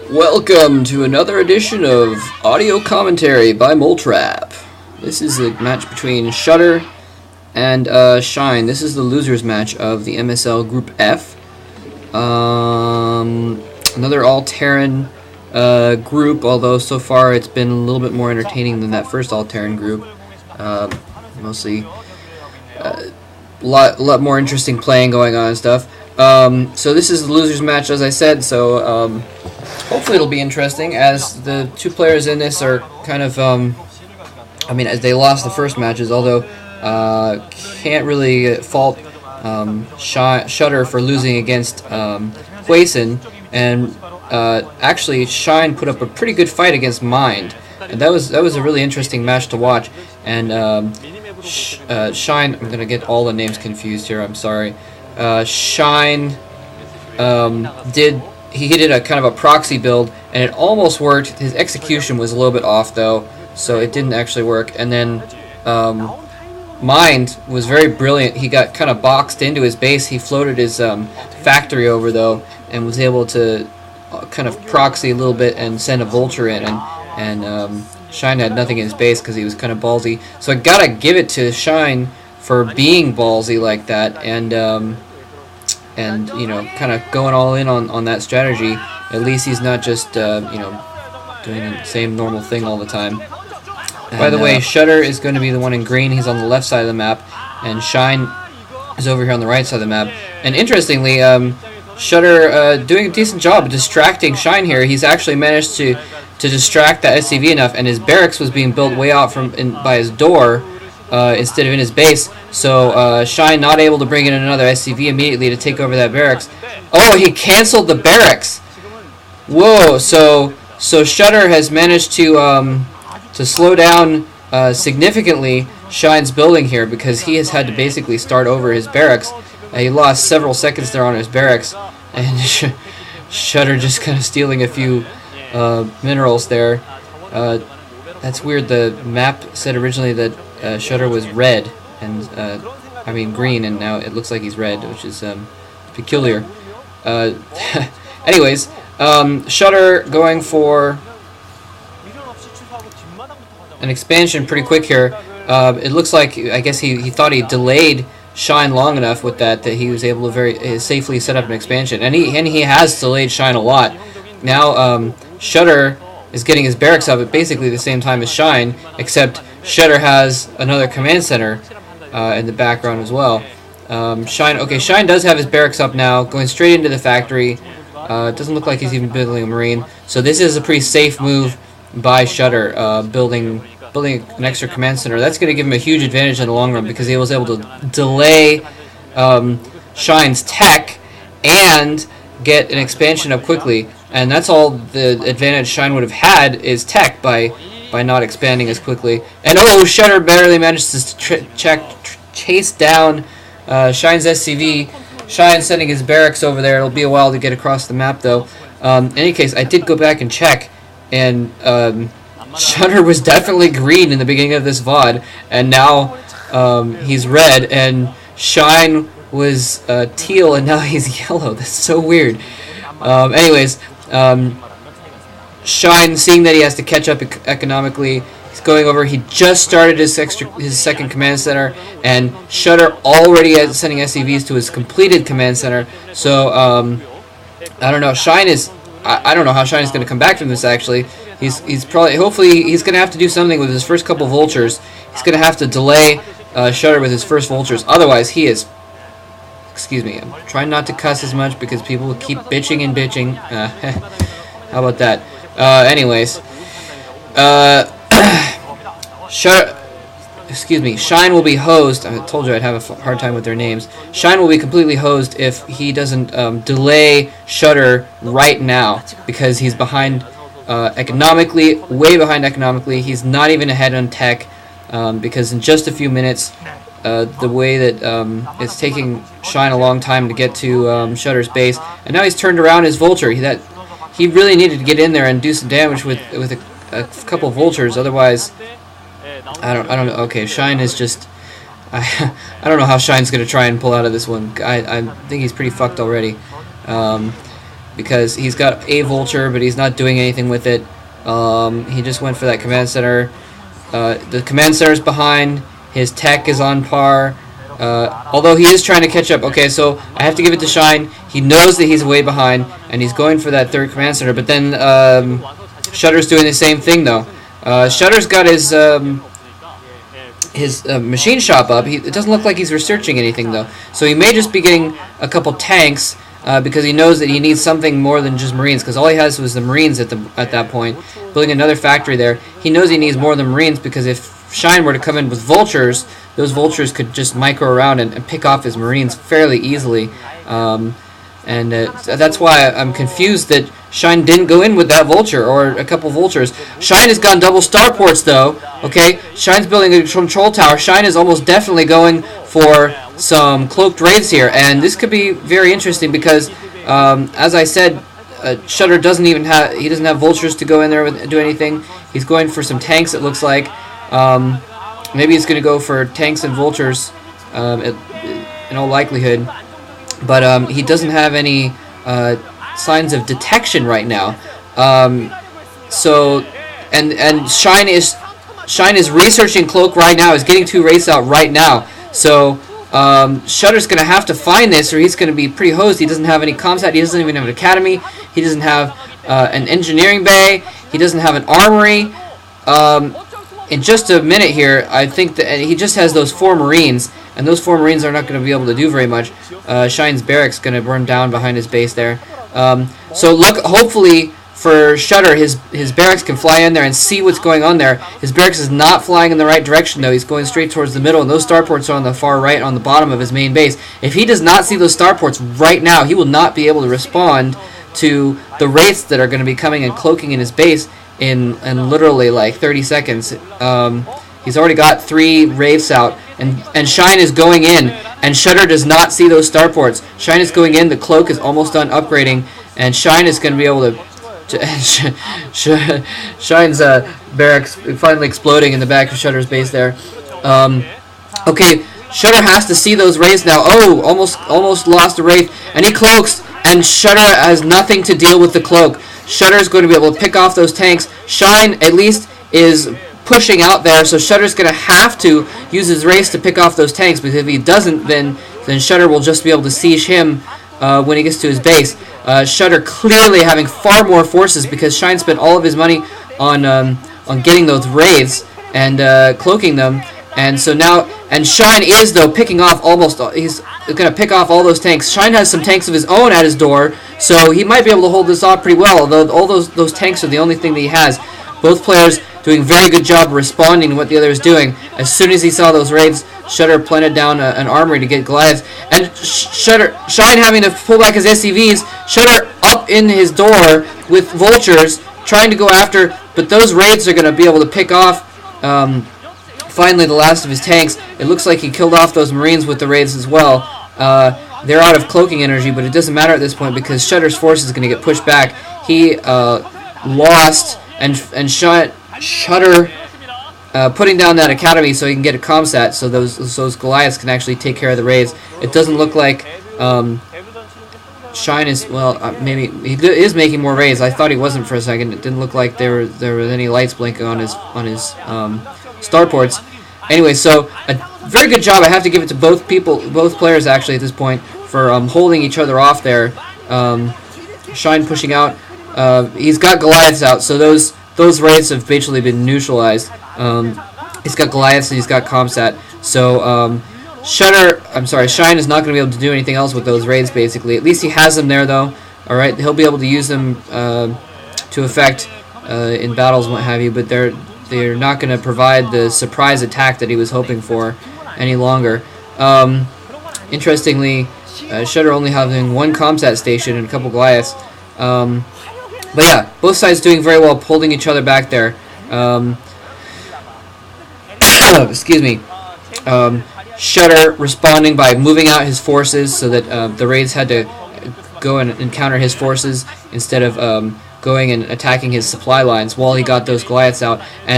Welcome to another edition of audio commentary by Moletrap. This is a match between Shudder and Shine. This is the losers match of the MSL Group F. Another all-Terran group, although so far it's been a little bit more entertaining than that first all-Terran group. Mostly a lot more interesting playing going on and stuff. So this is the losers match, as I said, so hopefully it'll be interesting, as the two players in this are kind of, as they lost the first matches, although can't really fault Shudder for losing against Hueson, and actually Shine put up a pretty good fight against Mind, and that was a really interesting match to watch. And Shine, I'm gonna get all the names confused here, I'm sorry. Shine did a kind of a proxy build, and it almost worked. His execution was a little bit off though, so it didn't actually work. And then Mind was very brilliant. He got kind of boxed into his base. He floated his factory over though, and was able to kind of proxy a little bit and send a vulture in. And Shine had nothing in his base because he was kind of ballsy. So I gotta give it to Shine for being ballsy like that, and you know, kind of going all in on that strategy. At least he's not just doing the same normal thing all the time. And, by the way, Shudder is going to be the one in green. He's on the left side of the map, and Shine is over here on the right side of the map. And interestingly, Shudder doing a decent job of distracting Shine here. He's actually managed to distract that SCV enough, and his barracks was being built way out by his door instead of in his base. So Shine not able to bring in another SCV immediately to take over that barracks. Oh, he canceled the barracks. Whoa! So Shudder has managed to slow down significantly Shine's building here, because he has had to basically start over his barracks. He lost several seconds there on his barracks, and Shudder just kind of stealing a few minerals there. That's weird. The map said originally that Shudder was red, and green, and now it looks like he's red, which is peculiar. Anyways, Shudder going for an expansion pretty quick here. It looks like, I guess he thought he delayed Shine long enough with that he was able to very safely set up an expansion, and he has delayed Shine a lot. Now Shudder is getting his barracks up at basically the same time as Shine, except Shudder has another command center in the background as well. Shine does have his barracks up now, going straight into the factory. It doesn't look like he's even building a marine, so this is a pretty safe move by Shudder, building an extra command center. That's going to give him a huge advantage in the long run, because he was able to delay Shine's tech and get an expansion up quickly. And that's all the advantage Shine would have had, is tech, by not expanding as quickly. And Shudder barely managed to chase down Shine's SCV. Shine sending his barracks over there. It'll be a while to get across the map though. In any case, I did go back and check, and Shudder was definitely green in the beginning of this VOD, and now he's red, and Shine was teal, and now he's yellow. That's so weird. Anyways, Shine, seeing that he has to catch up economically, he's going over. He just started his second command center, and Shudder already is sending SCVs to his completed command center. So I don't know. I don't know how Shine is going to come back from this. Actually, hopefully he's going to have to do something with his first couple vultures. He's going to have to delay Shudder with his first vultures. Otherwise, he is. Excuse me, I'm trying not to cuss as much because people keep bitching and bitching. How about that? Anyways, Shine will be hosed. I told you I'd have a hard time with their names. Shine will be completely hosed if he doesn't delay Shudder right now, because he's behind economically, way behind economically. He's not even ahead on tech, because in just a few minutes, the way that it's taking Shine a long time to get to Shudder's base, and now he's turned around his vulture. He really needed to get in there and do some damage with a couple vultures. Otherwise, I don't know. Okay, Shine is just I don't know how Shine's gonna try and pull out of this one. I think he's pretty fucked already. because he's got a vulture, but he's not doing anything with it. He just went for that command center. The command center's behind. His tech is on par. Although he is trying to catch up. Okay, so I have to give it to Shine. He knows that he's way behind, and he's going for that third command center. But then Shudder's doing the same thing, though. Shudder's got his machine shop up. It doesn't look like he's researching anything, though. So he may just be getting a couple tanks because he knows that he needs something more than just Marines, because all he has was the Marines at that point. Building another factory there. He knows he needs more than Marines, because if Shine were to come in with vultures, those vultures could just micro around and pick off his Marines fairly easily. That's why I'm confused that Shine didn't go in with that vulture or a couple vultures. Shine has gone double starports, though. Okay, Shine's building a control tower. Shine is almost definitely going for some cloaked raids here, and this could be very interesting because, as I said, Shudder doesn't have vultures to go in there and do anything. He's going for some tanks, it looks like. Maybe he's going to go for tanks and vultures, in all likelihood. But he doesn't have any signs of detection right now. And Shine is researching Cloak right now. Is getting 2 raids out right now. So Shudder's going to have to find this, or he's going to be pretty hosed. He doesn't have any comsat. He doesn't even have an academy. He doesn't have an engineering bay. He doesn't have an armory. In just a minute here, I think that he just has those 4 Marines, and those 4 Marines are not going to be able to do very much. Shine's barracks going to burn down behind his base there. So look, hopefully for Shudder, his barracks can fly in there and see what's going on there. His barracks is not flying in the right direction, though. He's going straight towards the middle, and those starports are on the far right, on the bottom of his main base. If he does not see those starports right now, he will not be able to respond to the wraiths that are going to be coming and cloaking in his base in literally like 30 seconds. He's already got 3 wraiths out, and Shine is going in, and Shudder does not see those starports. Shine is going in, the cloak is almost done upgrading, and Shine is going to be able to Shine's barracks finally exploding in the back of Shudder's base there. Okay, Shudder has to see those wraiths now. Oh, almost lost a wraith, and he cloaks, and Shudder has nothing to deal with the cloak. Shudder is going to be able to pick off those tanks. Shine, at least, is pushing out there, so Shudder's going to have to use his race to pick off those tanks, because if he doesn't, then Shudder will just be able to siege him when he gets to his base. Shudder clearly having far more forces, because Shine spent all of his money on getting those wraiths and cloaking them, and so now, and Shine is, though, picking off he's going to pick off all those tanks. Shine has some tanks of his own at his door, so he might be able to hold this off pretty well, although all those tanks are the only thing that he has. Both players doing a very good job responding to what the other is doing. As soon as he saw those raids, Shudder planted down an armory to get Goliaths, and Shine having to pull back his SCVs, Shudder up in his door with vultures, trying to go after, but those raids are going to be able to pick off finally the last of his tanks. It looks like he killed off those Marines with the raids as well. They're out of cloaking energy, but it doesn't matter at this point because Shudder's force is going to get pushed back. He lost, and Shudder putting down that academy so he can get a comsat, so those Goliaths can actually take care of the raids. It doesn't look like Shine is, maybe he is making more raids. I thought he wasn't for a second. It didn't look like there was any lights blinking on his starports. Anyway, so a very good job. I have to give it to both players actually at this point for holding each other off there. Shine pushing out. He's got Goliaths out, so those raids have basically been neutralized. He's got Goliaths and he's got comsat. So Shine is not going to be able to do anything else with those raids basically. At least he has them there though. All right, he'll be able to use them to effect in battles and what have you, but they're not going to provide the surprise attack that he was hoping for any longer. Interestingly, Shudder only having 1 comsat station and a couple Goliaths. But yeah, both sides doing very well, holding each other back there. Excuse me. Shudder responding by moving out his forces so that the raids had to go and encounter his forces instead of going and attacking his supply lines while he got those Goliaths out. And